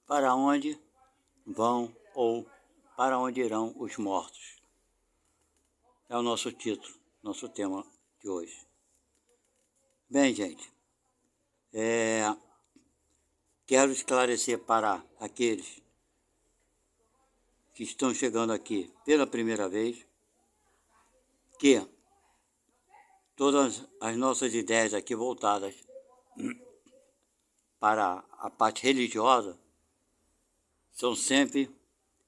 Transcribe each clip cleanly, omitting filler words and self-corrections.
Para onde vão ou para onde irão os mortos? É o nosso título, nosso tema de hoje. Bem, gente, quero esclarecer para aqueles que estão chegando aqui pela primeira vez que todas as nossas ideias aqui voltadas para a parte religiosa são sempre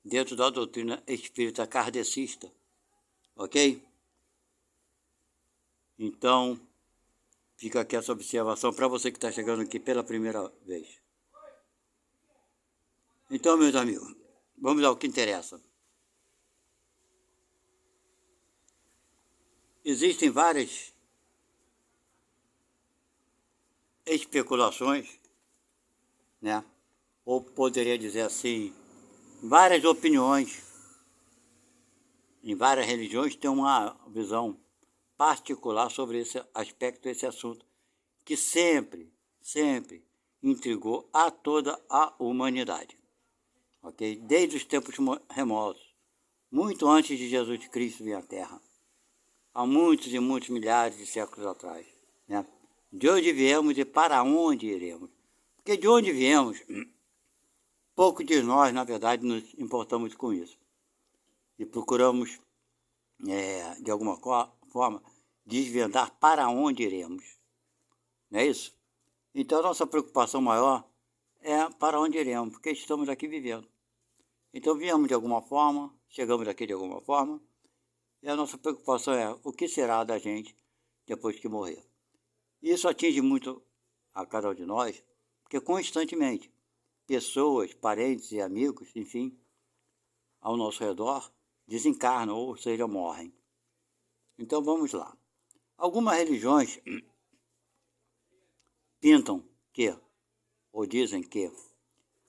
dentro da doutrina espírita kardecista, ok? Então, fica aqui essa observação para você que está chegando aqui pela primeira vez. Então, meus amigos, vamos ao que interessa. Existem várias especulações, né? Ou poderia dizer assim, várias opiniões. Em várias religiões tem uma visão particular sobre esse aspecto, esse assunto, que sempre intrigou a toda a humanidade, ok? Desde os tempos remotos, muito antes de Jesus Cristo vir à Terra, há muitos e muitos milhares de séculos atrás, né? De onde viemos e para onde iremos. Porque de onde viemos, pouco de nós, na verdade, nos importamos com isso. E procuramos, de alguma forma, desvendar para onde iremos. Não é isso? Então, a nossa preocupação maior é para onde iremos, porque estamos aqui vivendo. Então, viemos de alguma forma, chegamos aqui de alguma forma, e a nossa preocupação é o que será da gente depois que morrer. Isso atinge muito a cada um de nós, porque constantemente pessoas, parentes e amigos, enfim, ao nosso redor, desencarnam, ou seja, morrem. Então vamos lá. Algumas religiões pintam que, ou dizem que,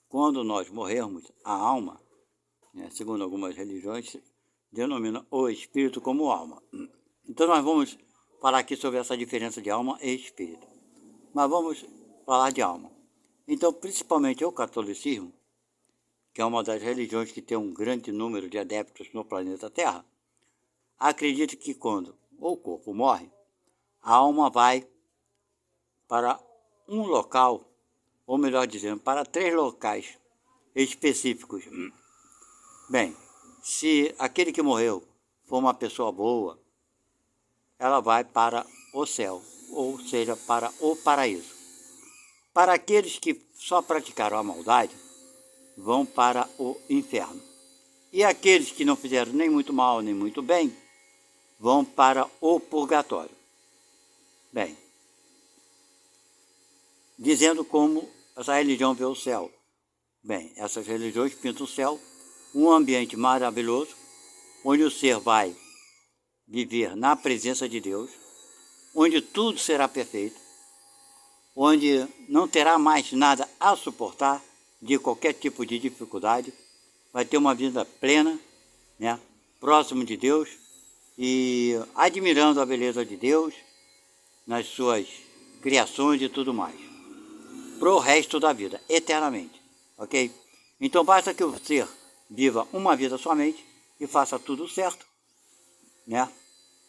quando nós morrermos, a alma, segundo algumas religiões, denomina o espírito como alma. Então nós vamos falar aqui sobre essa diferença de alma e espírito. Mas vamos falar de alma. Então, principalmente o catolicismo, que é uma das religiões que tem um grande número de adeptos no planeta Terra, acredita que quando o corpo morre, a alma vai para um local, ou melhor dizendo, para 3 locais específicos. Bem, se aquele que morreu for uma pessoa boa, ela vai para o céu, ou seja, para o paraíso. Para aqueles que só praticaram a maldade, vão para o inferno. E aqueles que não fizeram nem muito mal, nem muito bem, vão para o purgatório. Bem, dizendo como essa religião vê o céu. Bem, essas religiões pintam o céu, um ambiente maravilhoso, onde o ser vai viver na presença de Deus, onde tudo será perfeito, onde não terá mais nada a suportar de qualquer tipo de dificuldade, vai ter uma vida plena, né, próximo de Deus e admirando a beleza de Deus nas suas criações e tudo mais, pro resto da vida, eternamente, ok? Então basta que o ser viva uma vida somente e faça tudo certo, né?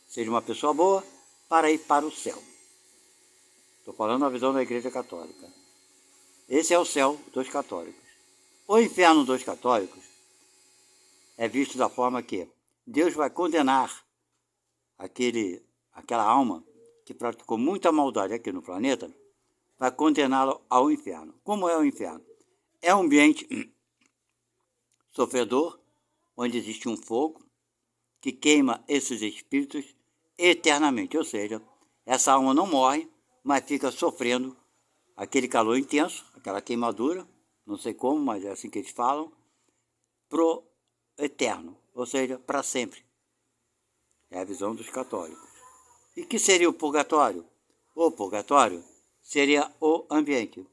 Seja uma pessoa boa para ir para o céu. Estou falando da visão da Igreja Católica. Esse é o céu dos católicos. O inferno dos católicos é visto da forma que Deus vai condenar aquela alma que praticou muita maldade aqui no planeta, vai condená-lo ao inferno. Como é o inferno? É um ambiente sofredor, onde existe um fogo que queima esses espíritos eternamente. Ou seja, essa alma não morre, mas fica sofrendo aquele calor intenso, aquela queimadura, não sei como, mas é assim que eles falam, pro eterno, ou seja, para sempre. É a visão dos católicos. E que seria o purgatório? O purgatório seria o ambiente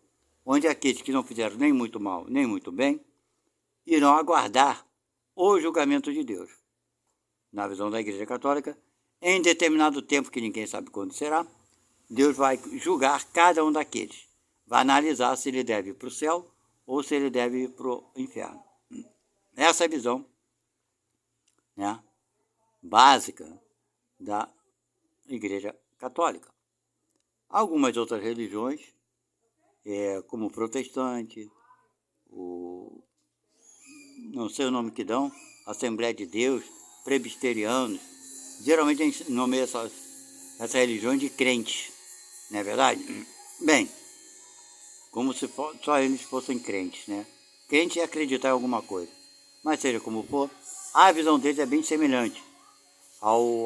onde aqueles que não fizeram nem muito mal, nem muito bem, irão aguardar o julgamento de Deus. Na visão da Igreja Católica, em determinado tempo, que ninguém sabe quando será, Deus vai julgar cada um daqueles. Vai analisar se ele deve ir para o céu ou se ele deve ir para o inferno. Essa é a visão, né, básica da Igreja Católica. Algumas outras religiões, como o protestante, não sei o nome que dão, Assembleia de Deus, presbiterianos, geralmente a gente nomeia essa religião de crentes, não é verdade? Bem, como se só eles fossem crentes, né? Crente é acreditar em alguma coisa. Mas seja como for, a visão deles é bem semelhante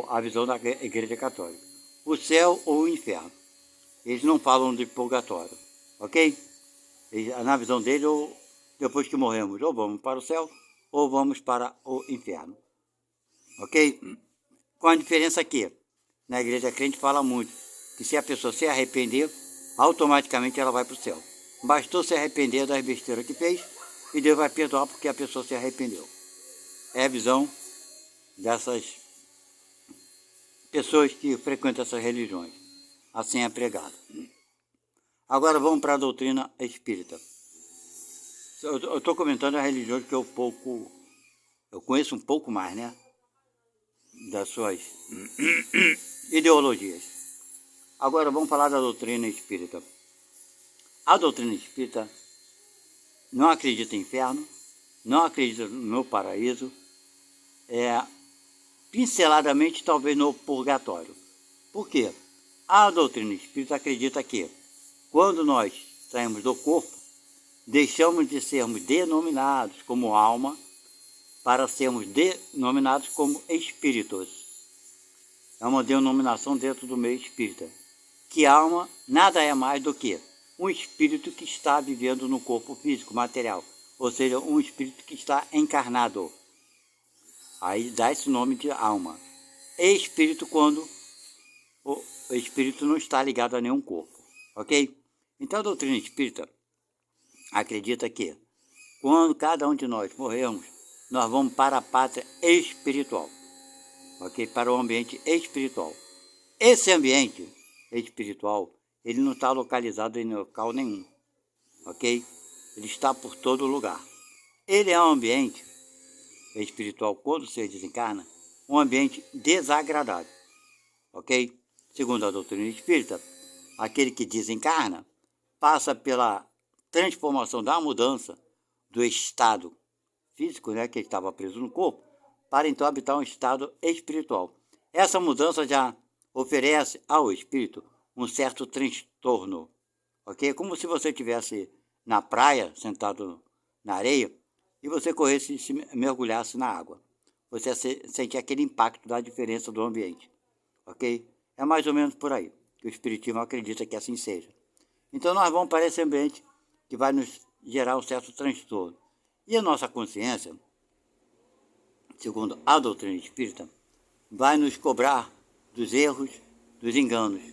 à visão da Igreja Católica. O céu ou o inferno. Eles não falam de purgatório, ok? Na visão deles, depois que morremos, ou vamos para o céu ou vamos para o inferno, ok? Com a diferença que na Igreja Crente fala muito que se a pessoa se arrepender, automaticamente ela vai para o céu. Bastou se arrepender das besteiras que fez e Deus vai perdoar porque a pessoa se arrependeu. É a visão dessas pessoas que frequentam essas religiões. Assim é pregado. Agora vamos para a doutrina espírita. Eu estou comentando as religiões que eu conheço um pouco mais, né? Das suas ideologias. Agora vamos falar da doutrina espírita. A doutrina espírita não acredita em inferno, não acredita no paraíso, pinceladamente talvez no purgatório. Por quê? A doutrina espírita acredita que quando nós saímos do corpo, deixamos de sermos denominados como alma para sermos denominados como espíritos. É uma denominação dentro do meio espírita. Que alma nada é mais do que um espírito que está vivendo no corpo físico, material. Ou seja, um espírito que está encarnado. Aí dá esse nome de alma. Espírito quando o espírito não está ligado a nenhum corpo. Ok? Então a doutrina espírita acredita que quando cada um de nós morrermos, nós vamos para a pátria espiritual, ok? Para o ambiente espiritual. Esse ambiente espiritual, ele não está localizado em local nenhum, ok? Ele está por todo lugar. Ele é um ambiente espiritual, quando você desencarna, um ambiente desagradável, ok? Segundo a doutrina espírita, aquele que desencarna passa pela transformação da mudança do estado físico, né, que ele estava preso no corpo, para então habitar um estado espiritual. Essa mudança já oferece ao espírito um certo transtorno, ok? É como se você estivesse na praia, sentado na areia, e você corresse e se mergulhasse na água. Você sente aquele impacto da diferença do ambiente, ok? É mais ou menos por aí que o espiritismo acredita que assim seja. Então nós vamos para esse ambiente que vai nos gerar um certo transtorno. E a nossa consciência, segundo a doutrina espírita, vai nos cobrar dos erros, dos enganos.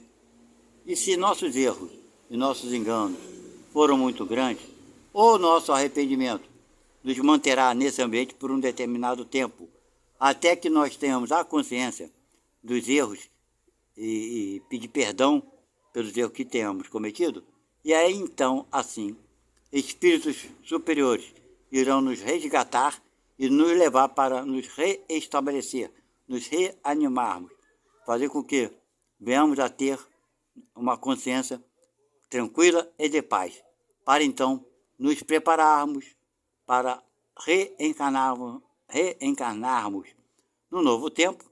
E se nossos erros e nossos enganos foram muito grandes, o nosso arrependimento nos manterá nesse ambiente por um determinado tempo, até que nós tenhamos a consciência dos erros e pedir perdão pelos erros que tenhamos cometido. E aí então, assim, espíritos superiores irão nos resgatar e nos levar para nos reestabelecer, nos reanimarmos, fazer com que venhamos a ter uma consciência tranquila e de paz, para então nos prepararmos para reencarnarmos no novo tempo,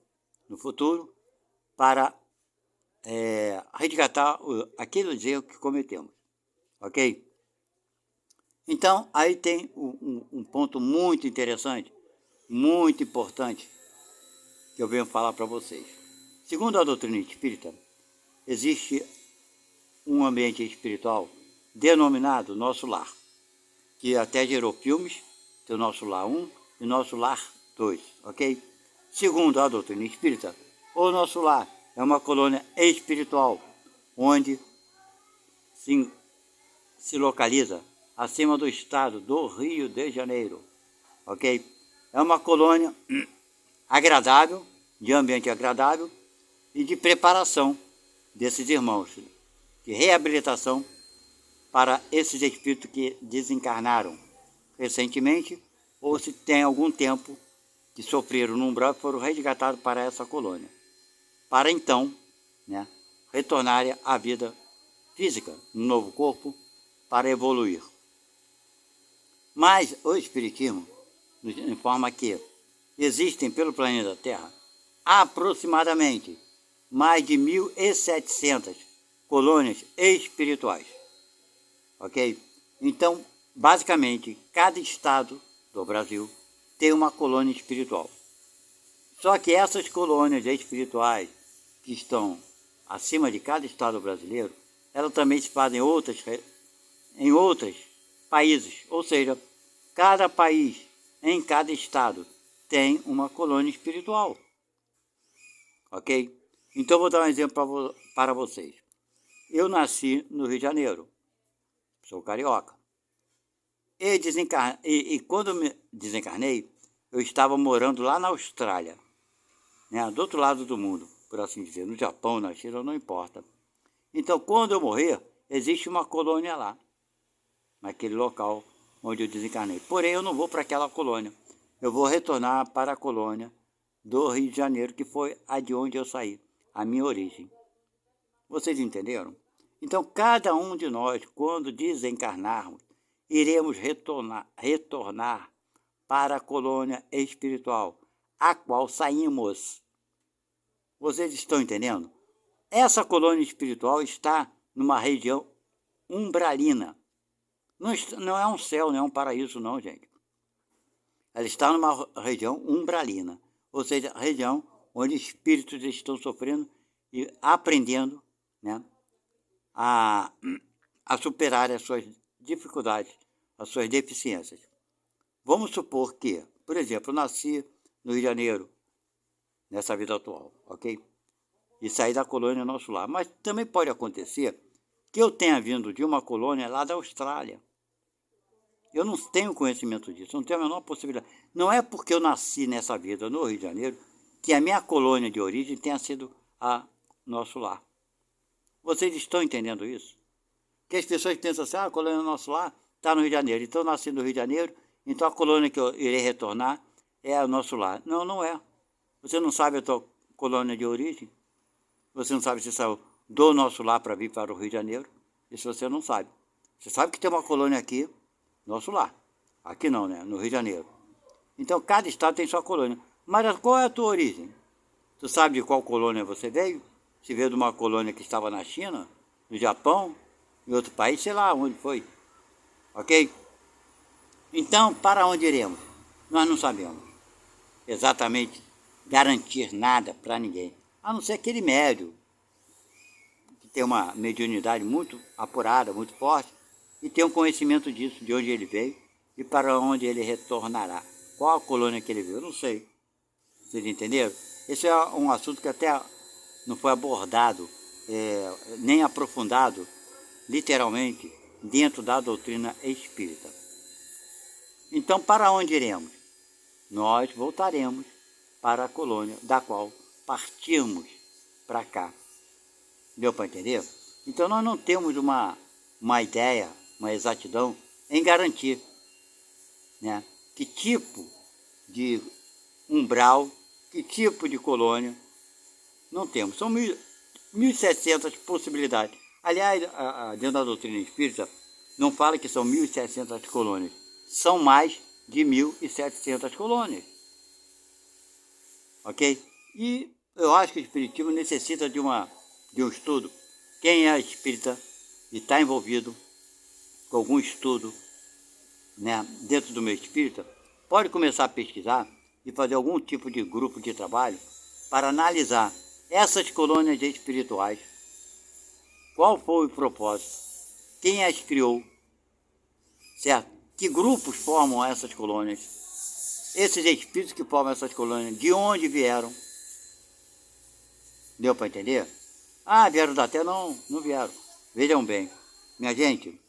no futuro, para resgatar aqueles erros que cometemos, ok? Então, aí tem um ponto muito interessante, muito importante, que eu venho falar para vocês. Segundo a doutrina espírita, existe um ambiente espiritual denominado Nosso Lar, que até gerou filmes, tem o Nosso Lar 1 e Nosso Lar 2, ok? Segundo a doutrina espírita, o Nosso Lar é uma colônia espiritual, onde se localiza acima do estado do Rio de Janeiro, ok? É uma colônia agradável, de ambiente agradável e de preparação desses irmãos, de reabilitação para esses espíritos que desencarnaram recentemente ou se tem algum tempo que sofreram no umbral e foram resgatados para essa colônia, para então, né, retornarem à vida física, no novo corpo, para evoluir. Mas o Espiritismo nos informa que existem pelo planeta Terra aproximadamente mais de 1.700 colônias espirituais, ok? Então, basicamente, cada estado do Brasil tem uma colônia espiritual. Só que essas colônias espirituais que estão acima de cada estado brasileiro, elas também se fazem em outros países, ou seja, cada país, em cada estado, tem uma colônia espiritual. Ok? Então, vou dar um exemplo para vocês. Eu nasci no Rio de Janeiro, sou carioca. E quando me desencarnei, eu estava morando lá na Austrália, né, do outro lado do mundo, por assim dizer, no Japão, na China, não importa. Então, quando eu morrer, existe uma colônia lá, naquele local onde eu desencarnei. Porém, eu não vou para aquela colônia. Eu vou retornar para a colônia do Rio de Janeiro, que foi a de onde eu saí, a minha origem. Vocês entenderam? Então, cada um de nós, quando desencarnarmos, iremos retornar para a colônia espiritual, a qual saímos. Vocês estão entendendo? Essa colônia espiritual está numa região umbralina. Não é um céu, não é um paraíso, não, gente. Ela está numa região umbralina, ou seja, a região onde espíritos estão sofrendo e aprendendo, né, a superar as suas dificuldades, as suas deficiências. Vamos supor que, por exemplo, eu nasci no Rio de Janeiro, nessa vida atual, ok? E saí da colônia nosso lar. Mas também pode acontecer que eu tenha vindo de uma colônia lá da Austrália. Eu não tenho conhecimento disso, não tenho a menor possibilidade. Não é porque eu nasci nessa vida no Rio de Janeiro que a minha colônia de origem tenha sido a nosso lar. Vocês estão entendendo isso? Que as pessoas pensam assim, a colônia nosso lar está no Rio de Janeiro. Então eu nasci no Rio de Janeiro, então a colônia que eu irei retornar é o nosso lar. Não, não é. Você não sabe a tua colônia de origem? Você não sabe se saiu do nosso lar para vir para o Rio de Janeiro? Isso você não sabe. Você sabe que tem uma colônia aqui, nosso lar. Aqui não, né? No Rio de Janeiro. Então, cada estado tem sua colônia. Mas qual é a tua origem? Tu sabe de qual colônia você veio? Se veio de uma colônia que estava na China, no Japão, em outro país, sei lá onde foi. Ok? Então, para onde iremos? Nós não sabemos exatamente garantir nada para ninguém. A não ser aquele médium, que tem uma mediunidade muito apurada, muito forte, e tem um conhecimento disso, de onde ele veio e para onde ele retornará. Qual a colônia que ele veio? Eu não sei. Vocês entenderam? Esse é um assunto que até não foi abordado, nem aprofundado, literalmente, dentro da doutrina espírita. Então, para onde iremos? Nós voltaremos para a colônia da qual partimos para cá. Deu para entender? Então, nós não temos uma ideia, uma exatidão em garantir, né, que tipo de umbral, que tipo de colônia. Não temos. São 1.700 possibilidades. Aliás, dentro da doutrina espírita, não fala que são 1.700 colônias. São mais de 1.700 colônias. Ok? E eu acho que o espiritismo necessita de um estudo. Quem é espírita e está envolvido com algum estudo, né, dentro do meio espírita, pode começar a pesquisar e fazer algum tipo de grupo de trabalho para analisar essas colônias espirituais. Qual foi o propósito? Quem as criou? Certo? Que grupos formam essas colônias? Esses espíritos que formam essas colônias, de onde vieram? Deu para entender? Ah, vieram da Terra? Não vieram. Vejam bem, minha gente,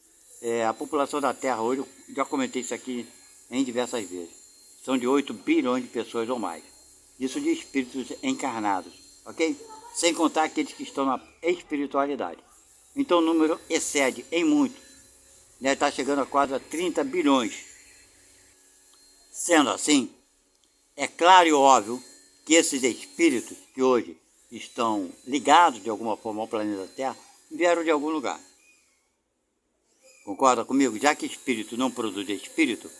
a população da Terra hoje, eu já comentei isso aqui em diversas vezes, são de 8 bilhões de pessoas ou mais. Isso de espíritos encarnados, ok? Sem contar aqueles que estão na espiritualidade. Então o número excede em muito deve estar chegando a quase 30 bilhões. Sendo assim, é claro e óbvio que esses espíritos que hoje estão ligados de alguma forma ao planeta Terra vieram de algum lugar. Concorda comigo? Já que espírito não produz espírito,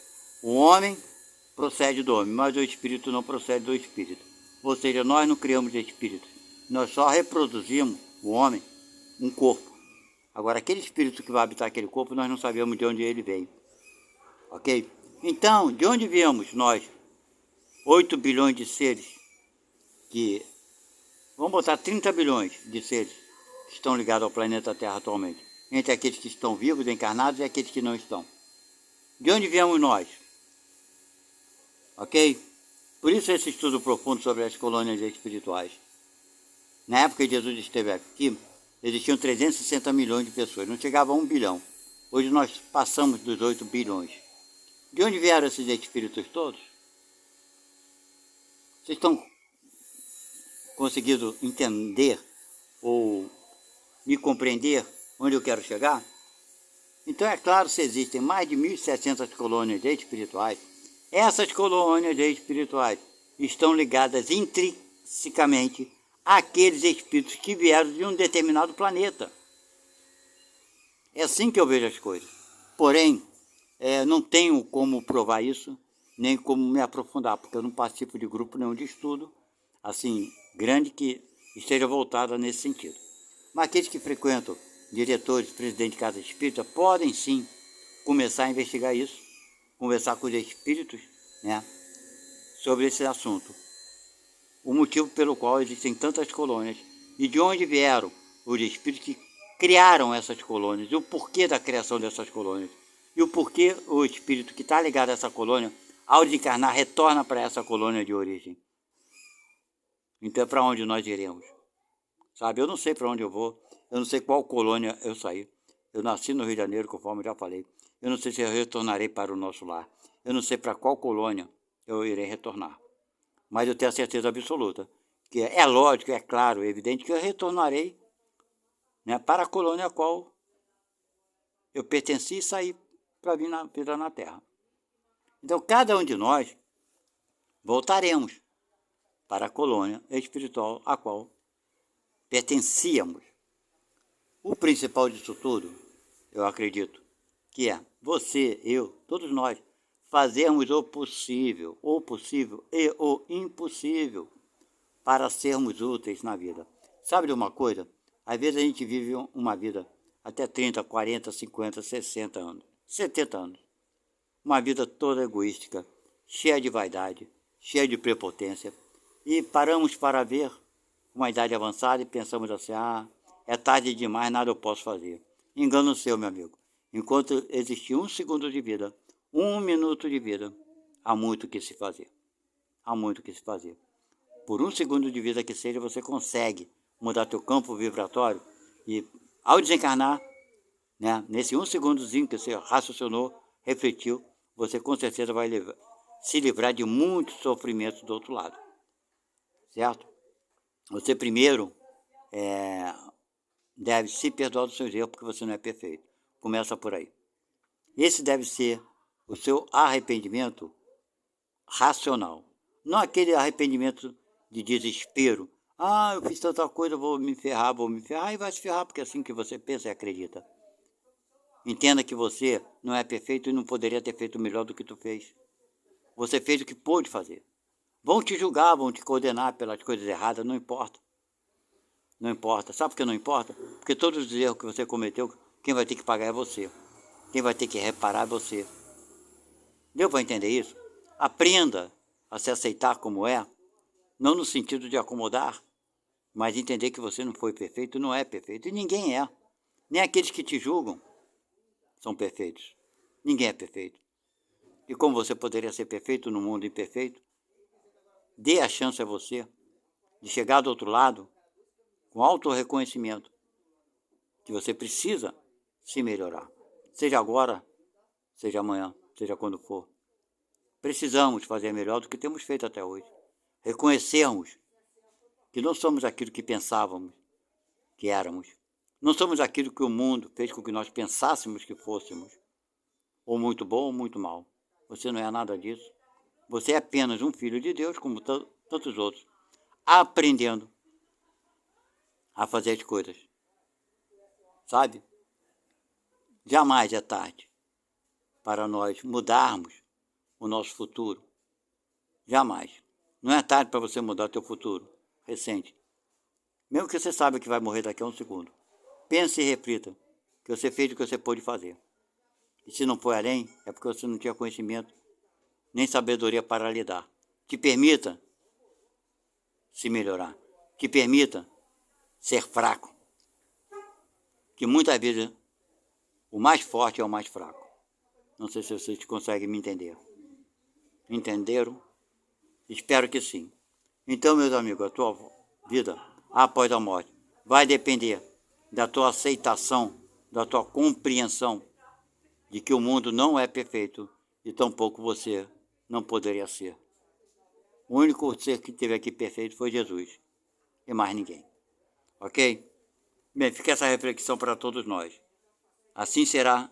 o homem procede do homem, mas o espírito não procede do espírito. Ou seja, nós não criamos espíritos, nós só reproduzimos o homem, um corpo. Agora, aquele espírito que vai habitar aquele corpo, nós não sabemos de onde ele veio. Ok? Então, de onde viemos nós, 8 bilhões de seres, que, vamos botar 30 bilhões de seres que estão ligados ao planeta Terra atualmente, entre aqueles que estão vivos, encarnados, e aqueles que não estão. De onde viemos nós? Ok? Por isso esse estudo profundo sobre as colônias espirituais. Na época que Jesus esteve aqui, existiam 360 milhões de pessoas, não chegava a 1 bilhão. Hoje nós passamos dos 8 bilhões. De onde vieram esses espíritos todos? Vocês estão conseguindo entender ou me compreender onde eu quero chegar? Então é claro, se existem mais de 1.700 colônias espirituais, essas colônias espirituais estão ligadas intrinsecamente àqueles espíritos que vieram de um determinado planeta. É assim que eu vejo as coisas. Porém, não tenho como provar isso, nem como me aprofundar, porque eu não participo de grupo nenhum de estudo, assim, grande que esteja voltado nesse sentido. Mas aqueles que frequentam, diretores, presidentes de casa espírita, podem sim começar a investigar isso, conversar com os espíritos, né, sobre esse assunto. O motivo pelo qual existem tantas colônias e de onde vieram os espíritos que criaram essas colônias, e o porquê da criação dessas colônias, e o porquê o espírito que está ligado a essa colônia, ao desencarnar, retorna para essa colônia de origem. Então é para onde nós iremos. Sabe, eu não sei para onde eu vou, eu não sei qual colônia eu saí. Eu nasci no Rio de Janeiro, conforme eu já falei. Eu não sei se eu retornarei para o nosso lar. Eu não sei para qual colônia eu irei retornar. Mas eu tenho a certeza absoluta que é lógico, é claro, é evidente que eu retornarei, né, para a colônia a qual eu pertenci e saí para vir na vida na Terra. Então, cada um de nós voltaremos para a colônia espiritual a qual pertencíamos. O principal disso tudo, eu acredito, que é você, eu, todos nós, fazermos o possível e o impossível para sermos úteis na vida. Sabe de uma coisa? Às vezes a gente vive uma vida até 30, 40, 50, 60 anos, 70 anos. Uma vida toda egoística, cheia de vaidade, cheia de prepotência. E paramos para ver uma idade avançada e pensamos assim, é tarde demais, nada eu posso fazer. Engano seu, meu amigo. Enquanto existe 1 segundo de vida, 1 minuto de vida, há muito que se fazer. Há muito que se fazer. Por 1 segundo de vida que seja, você consegue mudar teu campo vibratório e, ao desencarnar, né, nesse 1 segundozinho que você raciocinou, refletiu, você com certeza vai se livrar de muitos sofrimentos do outro lado. Certo? Você primeiro deve se perdoar dos seus erros, porque você não é perfeito. Começa por aí. Esse deve ser o seu arrependimento racional. Não aquele arrependimento de desespero. Eu fiz tanta coisa, vou me ferrar. E vai se ferrar, porque é assim que você pensa e acredita. Entenda que você não é perfeito e não poderia ter feito melhor do que tu fez. Você fez o que pôde fazer. Vão te julgar, vão te condenar pelas coisas erradas, não importa. Não importa. Sabe por que não importa? Porque todos os erros que você cometeu, quem vai ter que pagar é você. Quem vai ter que reparar é você. Deu para entender isso? Aprenda a se aceitar como é, não no sentido de acomodar, mas entender que você não foi perfeito, não é perfeito. E ninguém é. Nem aqueles que te julgam são perfeitos. Ninguém é perfeito. E como você poderia ser perfeito no mundo imperfeito, dê a chance a você de chegar do outro lado com auto-reconhecimento que você precisa se melhorar. Seja agora, seja amanhã, seja quando for. Precisamos fazer melhor do que temos feito até hoje. Reconhecermos que não somos aquilo que pensávamos que éramos. Não somos aquilo que o mundo fez com que nós pensássemos que fôssemos. ou muito bom ou muito mal. Você não é nada disso. Você é apenas um filho de Deus, como tantos outros, aprendendo a fazer as coisas. Sabe? Jamais é tarde para nós mudarmos o nosso futuro. Jamais. Não é tarde para você mudar o teu futuro recente. Mesmo que você saiba que vai morrer daqui a um segundo. Pense e reflita que você fez o que você pôde fazer. E se não foi além, é porque você não tinha conhecimento nem sabedoria para lidar. Te permita se melhorar. Te permita ser fraco. Que muitas vezes o mais forte é o mais fraco. Não sei se vocês conseguem me entender. Entenderam? Espero que sim. Então, meus amigos, a tua vida após a morte vai depender da tua aceitação, da tua compreensão de que o mundo não é perfeito e tampouco você não poderia ser. O único ser que esteve aqui perfeito foi Jesus e mais ninguém. Ok? Bem, fica essa reflexão para todos nós. Assim será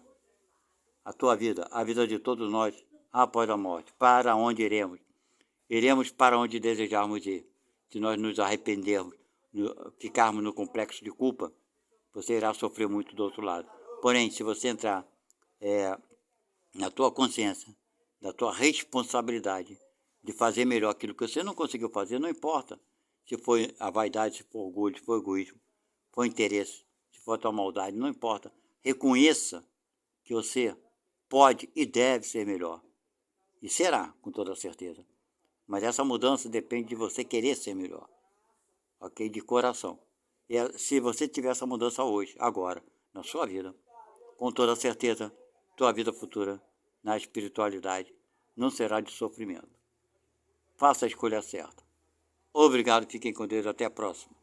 a tua vida, a vida de todos nós após a morte. Para onde iremos? Iremos para onde desejarmos ir. Se nós nos arrependermos, ficarmos no complexo de culpa, você irá sofrer muito do outro lado. Porém, se você entrar na tua consciência, da tua responsabilidade de fazer melhor aquilo que você não conseguiu fazer, não importa se foi a vaidade, se foi orgulho, se foi egoísmo, se foi interesse, se foi a tua maldade, não importa. Reconheça que você pode e deve ser melhor. E será, com toda certeza. Mas essa mudança depende de você querer ser melhor. Ok? De coração. E se você tiver essa mudança hoje, agora, na sua vida, com toda certeza, tua vida futura, na espiritualidade, não será de sofrimento. Faça a escolha certa. Obrigado, fiquem com Deus, até a próxima.